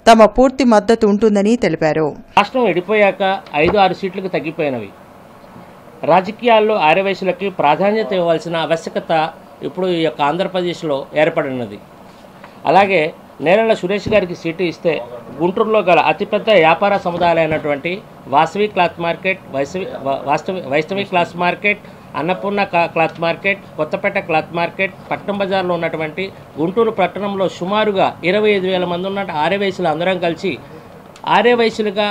తమ పూర్తి మద్దతు ఉంటుందని తెలిపారు. రాష్ట్రం విడిపోయాక 5-6 సీట్లకు తగ్గిపోయినవి. రాజకీయాల్లో ఆర్యవైశ్యులకి ప్రాధాన్యత ఇవ్వాల్సిన ఆవశ్యకత ఇప్పుడు ఈ యొక్క ఆంధ్రప్రదేశ్లో ఏర్పడినది. అలాగే నేరెళ్ల సురేష్ గారికి సీటు ఇస్తే గుంటూరులో గల అతిపెద్ద వ్యాపార సముదాయాలైనటువంటి Vasavi cloth market, Vaishnavi cloth market, Annapurna cloth market, Kothapeta cloth market, Patnam బజార్లో ఉన్నటువంటి గుంటూరు పట్టణంలో సుమారుగా 25,000 మంది ఉన్న ఆర్య వయసులు అందరం కలిసి ఆర్య వయసులుగా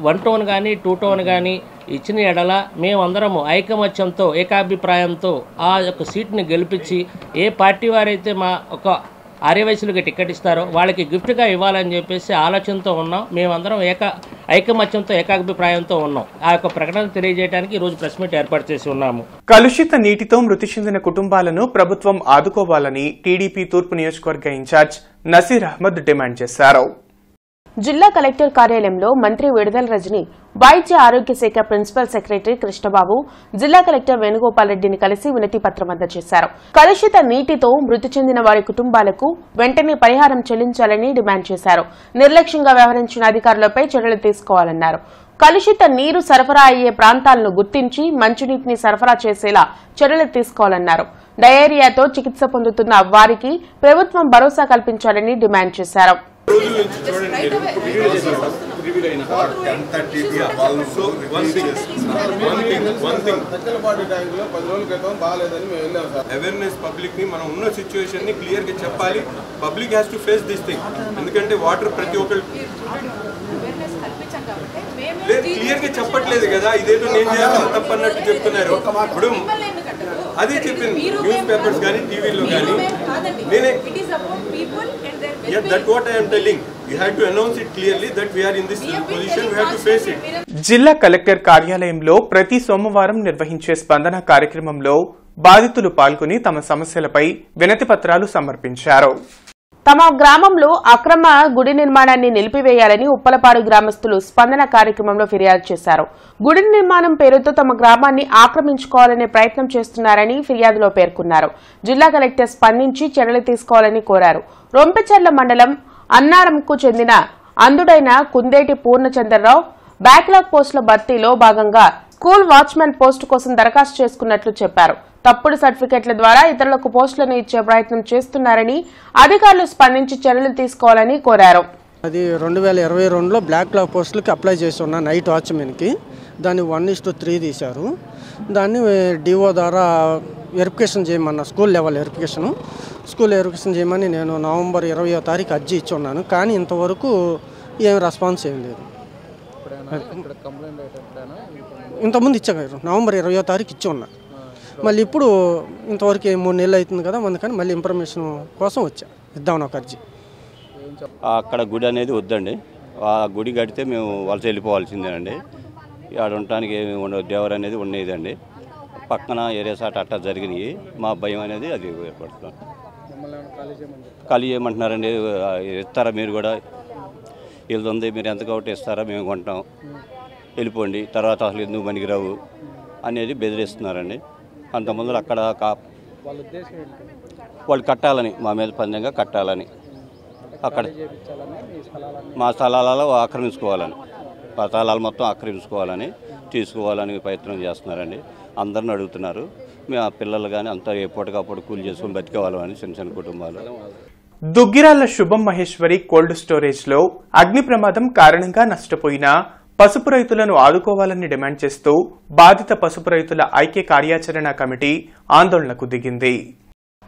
1 టోన్ కానీ 2 టోన్ కానీ ఇచ్చిన ఎడల మేమందరము ఐకమత్యంతో ఏకాభిప్రాయంతో ఆ యొక్క సీట్ని గెలిపించి ఏ పార్టీ వారైతే మా ఒక ఆర్య వయసులుగా టికెట్ ఇస్తారో వాళ్ళకి గిఫ్ట్గా ఇవ్వాలని చెప్పేసి ఆలోచనతో ఉన్నాం. మేమందరం ఐకమత్యంతో ఏకాభిప్రాయంతో ఉన్నాం. ఆ యొక్క ప్రకటన తెలియజేయడానికి ఈరోజు ప్రెస్ మీట్ ఏర్పాటు చేసి ఉన్నాము. కలుషిత నీటితో మృతి చెందిన కుటుంబాలను ప్రభుత్వం ఆదుకోవాలని టీడీపీ తూర్పు నియోజకవర్గ ఇన్ఛార్జ్ నసీర్ అహ్మద్ డిమాండ్ చేశారు. జిల్లా కలెక్టర్ కార్యాలయంలో మంత్రి విడుదల రజని, వైద్య ఆరోగ్య శాఖ ప్రిన్సిపల్ సెక్రటరీ కృష్ణబాబు, జిల్లా కలెక్టర్ వేణుగోపాల్ రెడ్డిని కలిసి వినతి పత్రం అందజేశారు. కలుషిత నీటితో మృతి చెందిన వారి కుటుంబాలకు వెంటనే పరిహారం చెల్లించాలని డిమాండ్ చేశారు. నిర్లక్ష్యంగా వ్యవహరించిన అధికారులపై చర్యలు తీసుకోవాలన్నారు. కలుషిత నీరు సరఫరా అయ్యే ప్రాంతాలను గుర్తించి మంచినీటిని సరఫరా చేసేలా చర్యలు తీసుకోవాలన్నారు. డయేరియాతో చికిత్స పొందుతున్న వారికి ప్రభుత్వం భరోసా కల్పించాలని డిమాండ్ చేశారు. అవేర్నెస్ పబ్లిక్ ని మనం ఉన్న సిచ్యువేషన్ ని క్లియర్ గా చెప్పాలి. Public has to face this thing. ఎందుకంటే వాటర్ ప్రతి ఒక్కరు క్లియర్ గా చెప్పట్లేదు కదా, ఇదేదో నేను చేయాలి తప్పన్నట్టు చెప్తున్నారు. ఇప్పుడు అదే చెప్పింది న్యూస్ పేపర్స్ కానీ టీవీలో కానీ నేనే that what I am telling. We have to announce it clearly that we are in this position, we have to face it. జిల్లా కలెక్టర్ కార్యాలయంలో ప్రతి సోమవారం నిర్వహించే స్పందన కార్యక్రమంలో బాధితులు పాల్గొని తమ సమస్యలపై వినతి పత్రాలు సమర్పించారు. తమ గ్రామంలో అక్రమ గుడి నిర్మాణాన్ని నిలిపివేయాలని ఉప్పలపాడు గ్రామస్తులు స్పందన కార్యక్రమంలో ఫిర్యాదు చేశారు. గుడి నిర్మాణం పేరుతో తమ గ్రామాన్ని ఆక్రమించుకోవాలనే ప్రయత్నం చేస్తున్నారని ఫిర్యాదులో పేర్కొన్నారు. జిల్లా కలెక్టర్ స్పందించి చర్యలు తీసుకోవాలని కోరారు. రొంపెచెర్ల మండలం అన్నారంకు చెందిన అందుడైన కుందేటి పూర్ణచంద్రరావు బ్యాక్లాగ్ పోస్టుల భర్తీలో భాగంగా స్కూల్ వాచ్మెన్ పోస్టు కోసం దరఖాస్తు చేసుకున్నట్లు చెప్పారు. తప్పుడు సర్టిఫికెట్ల ద్వారా ఇతరులకు పోస్టులను ఇచ్చే ప్రయత్నం చేస్తున్నారని అధికారులు స్పందించి చర్యలు తీసుకోవాలని కోరారు. అది 2022లో బ్లాక్ లాగ్ పోస్టులకి అప్లై చేసి ఉన్న నైట్ వాచ్మెన్కి దాన్ని 1:3 తీశారు. దాన్ని డిఓ ద్వారా వెరిఫికేషన్ చేయమన్న స్కూల్ లెవెల్ వెరిఫికేషన్ చేయమని నేను నవంబర్ 20వ తారీఖు అర్జీ ఇచ్చి ఉన్నాను. కానీ ఇంతవరకు ఏం రెస్పాన్స్ ఏం లేదు. ఇంతకుముందు ఇచ్చారు, నవంబర్ 20వ తారీఖు ఇచ్చి ఉన్నా. మళ్ళీ ఇప్పుడు ఇంతవరకు 3 నెలలు అవుతుంది కదా, అందుకని మళ్ళీ ఇన్ఫర్మేషన్ కోసం వచ్చా ఇద్దామని ఒక అర్జీ. అక్కడ గుడి అనేది వద్దండి, ఆ గుడి కడితే మేము వలస వెళ్ళిపోవాల్సిందేనండి. ఆడ ఉండటానికి ఏమి ఉండదు, దేవర అనేది ఉండేదండి. పక్కన ఏరియాస్ అట్టా జరిగినాయి. మా భయం అనేది అది ఏర్పడుతున్నాం. ఖాళీ చేయమంటున్నారండి. ఇస్తారా మీరు కూడా? వీళ్ళది ఉంది, మీరు ఎంత కాబట్టి ఇస్తారా, మేము కొంటాం, వెళ్ళిపోండి, తర్వాత అసలు ఎందుకు పనికిరావు అనేది బెదిరిస్తున్నారండి. అంతకుముందు అక్కడ వాళ్ళు కట్టాలని, మా మీద పందంగా కట్టాలని, అక్కడ మా స్థలాలలో ఆక్రమించుకోవాలని, మా స్థలాలు మొత్తం ఆక్రమించుకోవాలని, తీసుకోవాలని ప్రయత్నం చేస్తున్నారండి. అందరిని అడుగుతున్నారు. మేము ఆ పిల్లలు కానీ అంతా ఎప్పటికప్పుడు కూలి చేసుకుని బతికేవాళ్ళని చిన్న చిన్న కుటుంబాలు. దుగ్గిరాల శుభం మహేశ్వరి కోల్డ్ స్టోరేజ్ లో అగ్ని ప్రమాదం కారణంగా నష్టపోయిన పసుపు రైతులను ఆదుకోవాలని డిమాండ్ చేస్తూ బాధిత పసుపు రైతుల ఐక్య కార్యాచరణ కమిటీ ఆందోళనకు దిగింది.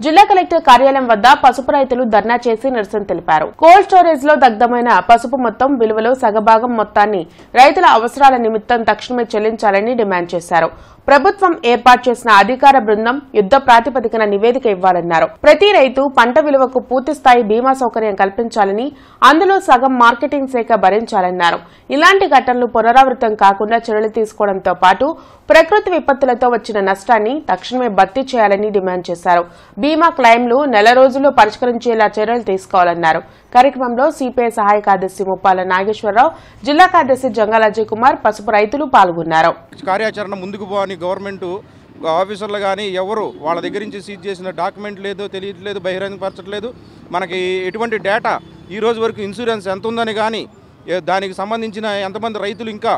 జిల్లా కలెక్టర్ కార్యాలయం వద్ద పసుపు రైతులు ధర్నా చేసి నిరసన తెలిపారు. కోల్డ్ స్టోరేజ్ లో దగ్ధమైన పసుపు మొత్తం విలువలో సగభాగం మొత్తాన్ని రైతుల అవసరాల నిమిత్తం తక్షణమే చెల్లించాలని డిమాండ్ చేశారు. ప్రభుత్వం ఏర్పాటు చేసిన అధికార బృందం యుద్ధ ప్రాతిపదికన నివేదిక ఇవ్వాలన్నారు. ప్రతి రైతు పంట విలువకు పూర్తిస్థాయి బీమా సౌకర్యం కల్పించాలని, అందులో సగం మార్కెటింగ్ శాఖ భరించాలన్నారు. ఇలాంటి ఘటనలు పునరావృతం కాకుండా చర్యలు తీసుకోవడంతో పాటు ప్రకృతి విపత్తులతో వచ్చిన నష్టాన్ని తక్షణమే భర్తీ చేయాలని డిమాండ్ చేశారు. బీమా క్లెయిమ్లు నెల రోజుల్లో పరిష్కరించేలా చర్యలు తీసుకోవాలన్నారు. కార్యక్రమంలో సిపిఐ సహాయ కార్యదర్శి ముప్పాల నాగేశ్వరరావు, జిల్లా కార్యదర్శి జంగాల అజయ్ కుమార్, పసుపు రైతులు పాల్గొన్నారు. కార్యాచరణ ముందుకు పోని గవర్నమెంట్ ఆఫీసర్లు కానీ ఎవరు వాళ్ళ దగ్గర నుంచి సీజ్ చేసిన డాక్యుమెంట్ లేదు, తెలియట్లేదు, బహిరంగపరచట్లేదు. మనకి ఎటువంటి డేటా ఈ రోజు వరకు ఇన్సూరెన్స్ ఎంత ఉందని కానీ దానికి సంబంధించిన ఎంతమంది రైతులు ఇంకా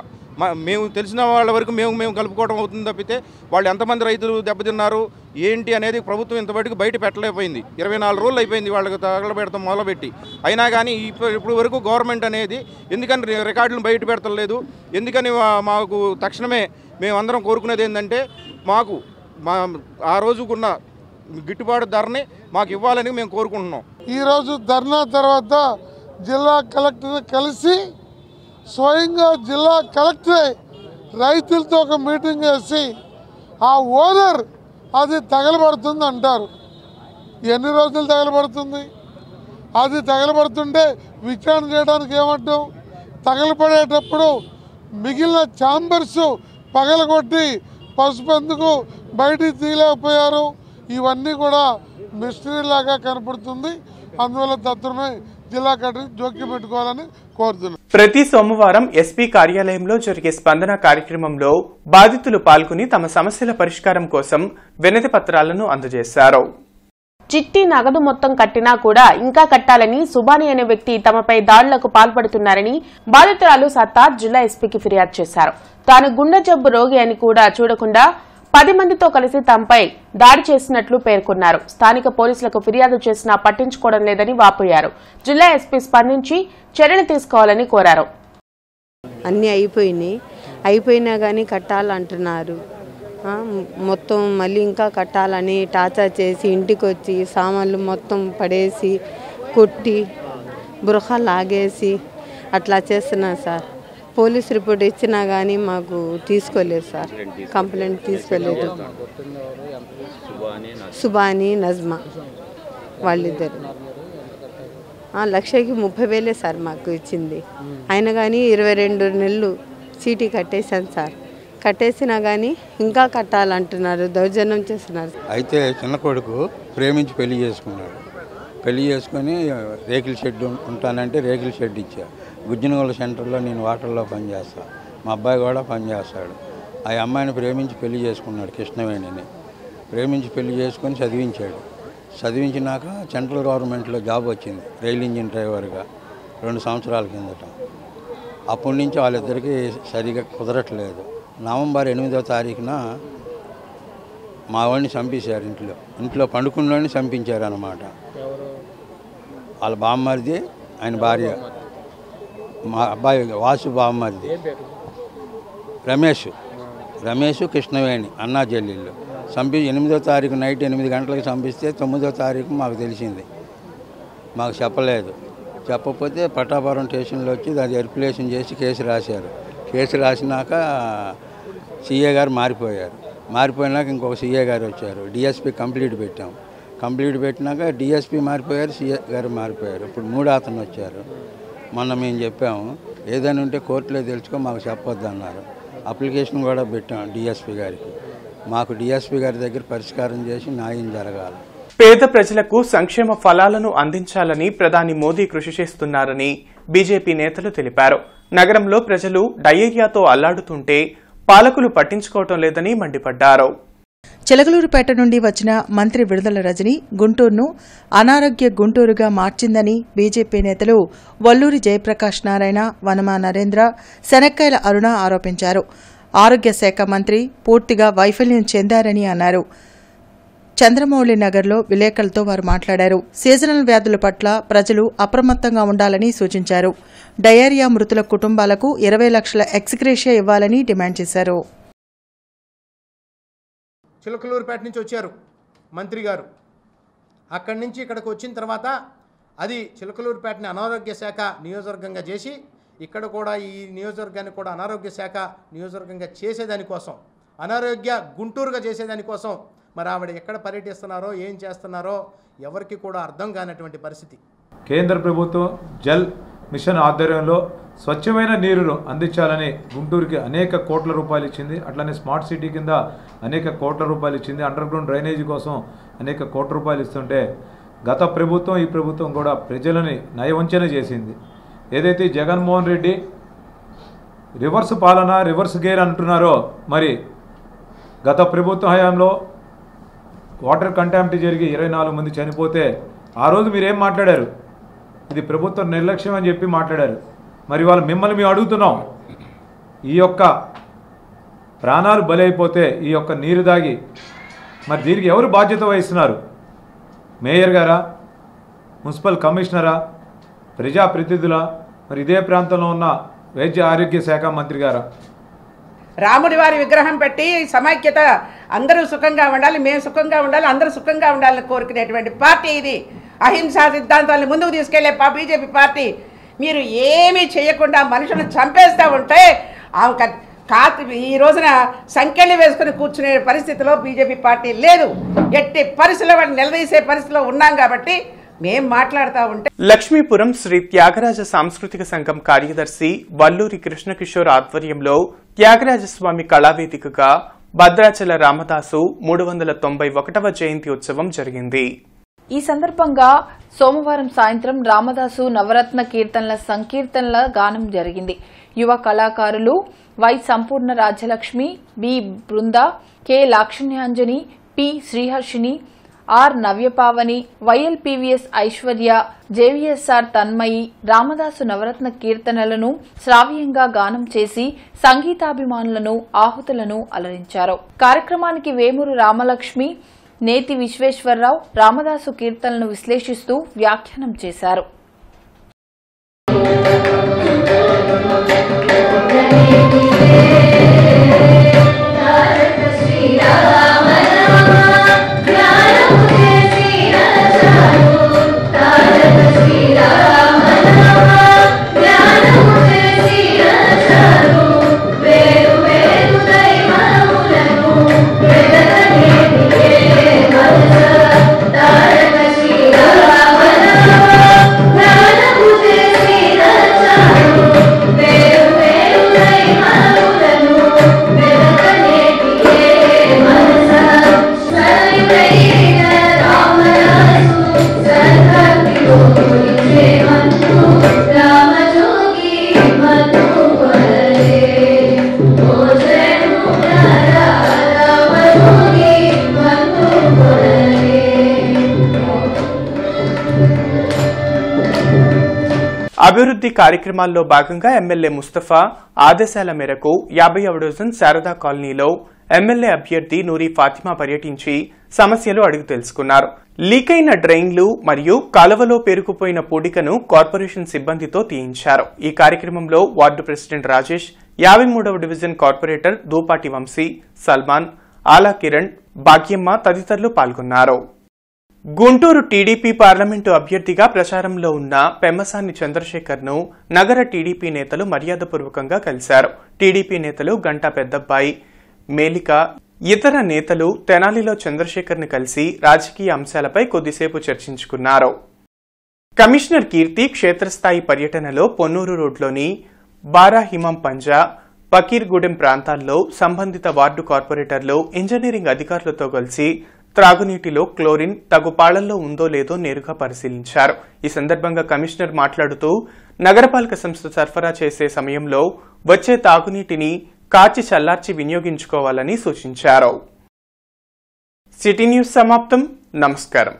మేము తెలిసిన వాళ్ళ వరకు మేము కలుపుకోవడం అవుతుంది తప్పితే వాళ్ళు ఎంతమంది రైతులు దెబ్బతిన్నారు ఏంటి అనేది ప్రభుత్వం ఇంతవరకు బయట పెట్టలేకపోయింది. 24 రోజులు అయిపోయింది వాళ్ళకి తగలబెడతాం మొదలుపెట్టి. అయినా కానీ ఇప్పుడు వరకు గవర్నమెంట్ అనేది ఎందుకని రికార్డులను బయట పెడతలేదు, ఎందుకని మాకు తక్షణమే మేమందరం కోరుకునేది ఏంటంటే మాకు ఆ రోజుకున్న గిట్టుబాటు ధరని మాకు ఇవ్వాలని మేము కోరుకుంటున్నాం. ఈరోజు ధర్నా తర్వాత జిల్లా కలెక్టర్ కలిసి స్వయంగా జిల్లా కలెక్టరే రైతులతో ఒక మీటింగ్ వేసి ఆ ఓనర్ అది తగలబడుతుంది అంటారు. ఎన్ని రోజులు తగలబడుతుంది? అది తగలబడుతుంటే విచారణ చేయడానికి ఏమంటాం? తగలపడేటప్పుడు మిగిలిన ఛాంబర్స్ పగలగొట్టి పసుపు ఎందుకు బయటికి తీయలేకపోయారు? ఇవన్నీ కూడా మిస్టరీ లాగా కనపడుతుంది. అందువల్ల తత్వమే జిల్లా కలెక్టర్ జోక్యం పెట్టుకోవాలని కోరుతున్నాను. ప్రతి సోమవారం ఎస్పీ కార్యాలయంలో జరిగే స్పందన కార్యక్రమంలో బాధితులు పాల్గొని తమ సమస్యల పరిష్కారం కోసం వినతి పత్రాలను అందజేశారు. చిట్టి నగదు మొత్తం కట్టినా కూడా ఇంకా కట్టాలని సుబాని అనే వ్యక్తి తమపై దాడులకు పాల్పడుతున్నారని బాధితురాలు సత్తార్ జిల్లా ఎస్పీకి ఫిర్యాదు చేశారు. తాను గుండె జబ్బు రోగి అని కూడా చూడకుండా 10 మందితో కలిసి తమపై దాడి చేసినట్లు పేర్కొన్నారు. స్థానిక పోలీసులకు ఫిర్యాదు చేసినా పట్టించుకోవడం లేదని వాపోయారు. జిల్లా ఎస్పీ స్పందించి చర్యలు తీసుకోవాలని కోరారు. అన్నీ అయిపోయినా కానీ కట్టాలంటున్నారు. మొత్తం మళ్ళీ ఇంకా కట్టాలని టార్చర్ చేసి ఇంటికి వచ్చి సామాన్లు మొత్తం పడేసి కొట్టి బురఖ లాగేసి అట్లా చేస్తున్నారు సార్. పోలీస్ రిపోర్ట్ ఇచ్చినా కానీ మాకు తీసుకోలేదు సార్, కంప్లైంట్ తీసుకోలేదు. సుబాని నజ్మా వాళ్ళిద్దరు. లక్షకి 30,000 సార్ మాకు ఇచ్చింది. అయినా కానీ 22 నెలలు చీటీ కట్టేశాను సార్. కట్టేసినా కానీ ఇంకా కట్టాలంటున్నారు, దౌర్జన్యం చేస్తున్నారు. అయితే చిన్న కొడుకు ప్రేమించి పెళ్లి చేసుకున్నాడు. పెళ్లి చేసుకొని రేకుల షెడ్ ఉంటానంటే రేకుల షెడ్ ఇచ్చా. గుజ్జనగోళ సెంటర్లో నేను వాటర్లో పనిచేస్తాను. మా అబ్బాయి కూడా పనిచేస్తాడు. ఆ అమ్మాయిని ప్రేమించి పెళ్లి చేసుకున్నాడు, కృష్ణవేణిని. ప్రేమించి పెళ్లి చేసుకొని చదివించాడు. చదివించినాక సెంట్రల్ గవర్నమెంట్లో జాబ్ వచ్చింది రైల్ ఇంజిన్ డ్రైవర్గా 2 సంవత్సరాల కిందట. అప్పటి నుంచి వాళ్ళిద్దరికీ సరిగా కుదరట్లేదు. నవంబర్ 8వ తారీఖున మా వాడిని చంపేశారు. ఇంట్లో పండుకున్నోడిని చంపించారు అన్నమాట. వాళ్ళ బామ్మరిది, ఆయన భార్య, మా అబ్బాయి వాసు బామ్మరిది రమేష్ కృష్ణవేణి అన్నా చెల్లెళ్ళు. 8వ తారీఖు నైట్ 8 గంటలకు చంపిస్తే 9వ తారీఖు మాకు తెలిసింది. మాకు చెప్పలేదు. చెప్పకపోతే పట్టాపురం స్టేషన్లో వచ్చి దాన్ని వెరిఫికేషన్ చేసి కేసు రాశారు. కేసు రాసినాక సీఏ గారు మారిపోయినాక ఇంకొక సీఏ గారు వచ్చారు. డిఎస్పీ కంప్లీట్ పెట్టాం. కంప్లీట్ పెట్టినాక డిఎస్పీ మారిపోయారు, సీఏ గారు మారిపోయారు. ఇప్పుడు 3 అతను వచ్చారు. మొన్న మేము చెప్పాము ఏదైనా ఉంటే కోర్టులో తెలుసుకో, మాకు చెప్పొద్దు అన్నారు. అప్లికేషన్ కూడా పెట్టాం డిఎస్పీ గారికి. మాకు డిఎస్పీ గారి దగ్గర పరిష్కారం చేసి న్యాయం జరగాలి. పేద ప్రజలకు సంక్షేమ ఫలాలను అందించాలని ప్రధాని మోదీ కృషి చేస్తున్నారని బీజేపీ నేతలు తెలిపారు. నగరంలో ప్రజలు డయేరియాతో అల్లాడుతుంటే పాలకులు పట్టించుకోవటం లేదని మండిపడ్డారు. చిలకలూరుపేట నుండి వచ్చిన మంత్రి విడుదల రజని గుంటూరును అనారోగ్య గుంటూరుగా మార్చిందని బీజేపీ నేతలు వల్లూరి జయప్రకాష్ నారాయణ, వనమా నరేంద్ర, శనక్కాయల అరుణ ఆరోపించారు. ఆరోగ్య శాఖ మంత్రి పూర్తిగా వైఫల్యం చెందారని అన్నారు. చంద్రమౌళి నగర్లో విలేకరులతో వారు మాట్లాడారు. సీజనల్ వ్యాధుల పట్ల ప్రజలు అప్రమత్తంగా ఉండాలని సూచించారు. డయేరియా మృతుల కుటుంబాలకు 20 లక్షల ఎక్స్గ్రేషియా ఇవ్వాలని డిమాండ్ చేశారు. చిలకలూరుపేట నుంచి వచ్చారు మంత్రి గారు. అక్కడి నుంచి ఇక్కడికి వచ్చిన తర్వాత అది చిలకలూరుపేటని అనారోగ్య శాఖ నియోజకవర్గంగా చేసి ఇక్కడ కూడా ఈ నియోజకవర్గాన్ని కూడా అనారోగ్య శాఖ నియోజకవర్గంగా చేసేదానికోసం, అనారోగ్య గుంటూరుగా చేసేదానికోసం మరి ఆవిడ ఎక్కడ పర్యటిస్తున్నారో ఏం చేస్తున్నారో ఎవరికి కూడా అర్థం కానటువంటి పరిస్థితి. కేంద్ర ప్రభుత్వం జల్ మిషన్ ఆధ్వర్యంలో స్వచ్ఛమైన నీరును అందించాలని గుంటూరుకి అనేక కోట్ల రూపాయలు ఇచ్చింది. అట్లనే స్మార్ట్ సిటీ కింద అనేక కోట్ల రూపాయలు ఇచ్చింది. అండర్ గ్రౌండ్ డ్రైనేజీ కోసం అనేక కోట్ల రూపాయలు ఇస్తుంటే గత ప్రభుత్వం ఈ ప్రభుత్వం కూడా ప్రజలని నయవంచన చేసింది. ఏదైతే జగన్మోహన్ రెడ్డి రివర్స్ పాలన, రివర్స్ గేర్ అంటున్నారో, మరి గత ప్రభుత్వ హయాంలో వాటర్ కంటామిటీ జరిగి 24 మంది చనిపోతే ఆ రోజు మీరేం మాట్లాడారు? ఇది ప్రభుత్వం నిర్లక్ష్యం అని చెప్పి మాట్లాడారు. మరి వాళ్ళు మిమ్మల్ని మేము అడుగుతున్నాం, ఈ యొక్క ప్రాణాలు బలైపోతే ఈ యొక్క నీరు దాగి మరి దీనికి ఎవరు బాధ్యత వహిస్తున్నారు? మేయర్ గారా, మున్సిపల్ కమిషనరా, ప్రజాప్రతినిధులా, మరి ఇదే ప్రాంతంలో ఉన్న వైద్య ఆరోగ్య శాఖ మంత్రి గారా? రాముడి వారి విగ్రహం పెట్టి సమైక్యత అందరూ సుఖంగా ఉండాలి, మేము సుఖంగా ఉండాలి, అందరూ సుఖంగా ఉండాలని కోరుకునేటువంటి పార్టీ ఇది. అహింసా సిద్ధాంతాలను ముందుకు తీసుకెళ్లే బీజేపీ పార్టీ. మీరు ఏమీ చేయకుండా మనుషులను చంపేస్తూ ఉంటే ఈ రోజున సంఖ్యలు వేసుకుని కూర్చునే పరిస్థితిలో బీజేపీ పార్టీ లేదు. ఎట్టి పరిస్థితుల్లో వాళ్ళు నిలదీసే పరిస్థితిలో ఉన్నాం కాబట్టి మేం మాట్లాడుతూ ఉంటే. లక్ష్మీపురం శ్రీ త్యాగరాజ సాంస్కృతిక సంఘం కార్యదర్శి వల్లూరి కృష్ణకిషోర్ ఆధ్వర్యంలో త్యాగరాజస్వామి కళావేదికగా భద్రాచల రామదాసు 391వ జయంతి ఉత్సవం జరిగింది. ఈ సందర్భంగా సోమవారం సాయంత్రం రామదాసు నవరత్న కీర్తనల సంకీర్తనల గానం జరిగింది. యువ కళాకారులు Y Sampoorna Rajyalakshmi, B Brinda, K Lakshanyanjani, P Sriharshini, R Navyapavani, YLPVS Aishwarya, JVSR Tanmayi Ramadasu నవరత్న కీర్తనలను శ్రావ్యంగా గానం చేసి సంగీతాభిమానులను ఆహుతులను అలరించారు. కార్యక్రమానికి వేమూరు రామలక్ష్మి, నేతి విశ్వేశ్వరరావు రామదాసు కీర్తనలను విశ్లేషిస్తూ వ్యాఖ్యానం చేశారు. అభివృద్ధి కార్యక్రమాల్లో భాగంగా ఎమ్మెల్యే ముస్తఫా ఆదేశాల మేరకు 50వ డివిజన్ శారదా కాలనీలో ఎమ్మెల్యే అభ్యర్థి నూరి ఫాతిమా పర్యటించి సమస్యలు అడిగి తెలుసుకున్నారు. లీకైన డ్రైన్లు మరియు కాలువలో పేరుకుపోయిన పూడికను కార్పొరేషన్ సిబ్బందితో తీయించారు. ఈ కార్యక్రమంలో వార్డు ప్రెసిడెంట్ రాజేష్, 53వ డివిజన్ కార్పొరేటర్ దూపాటి వంశీ, సల్మాన్, ఆలా కిరణ్, భాగ్యమ్మ తదితరులు పాల్గొన్నారు. గుంటూరు టీడీపీ పార్లమెంటు అభ్యర్థిగా ప్రచారంలో ఉన్న పెమ్మసాని చంద్రశేఖర్ ను నగర టీడీపీ నేతలు మర్యాదపూర్వకంగా కలిశారు. టీడీపీ నేతలు గంటా పెద్దబ్బాయి, మేలిక, ఇతర నేతలు తెనాలిలో చంద్రశేఖర్ ను కలిసి రాజకీయ అంశాలపై కొద్దిసేపు చర్చించుకున్నారు. కమిషనర్ కీర్తి క్షేత్రస్థాయి పర్యటనలో పొన్నూరు రోడ్లోని బారాహిమం పంజా, పకీర్గూడెం ప్రాంతాల్లో సంబంధిత వార్డు కార్పొరేటర్లు, ఇంజనీరింగ్ అధికారులతో కలిసి త్రాగునీటిలో క్లోరిన్ తగు పాళ్లలో ఉందో లేదో నేరుగా పరిశీలించారు. ఈ సందర్భంగా కమిషనర్ మాట్లాడుతూ నగరపాలక సంస్థ సరఫరా చేసే సమయంలో వచ్చే తాగునీటిని కాచి చల్లార్చి వినియోగించుకోవాలని సూచించారు. సిటీ న్యూస్ సమాప్తం. నమస్కారం.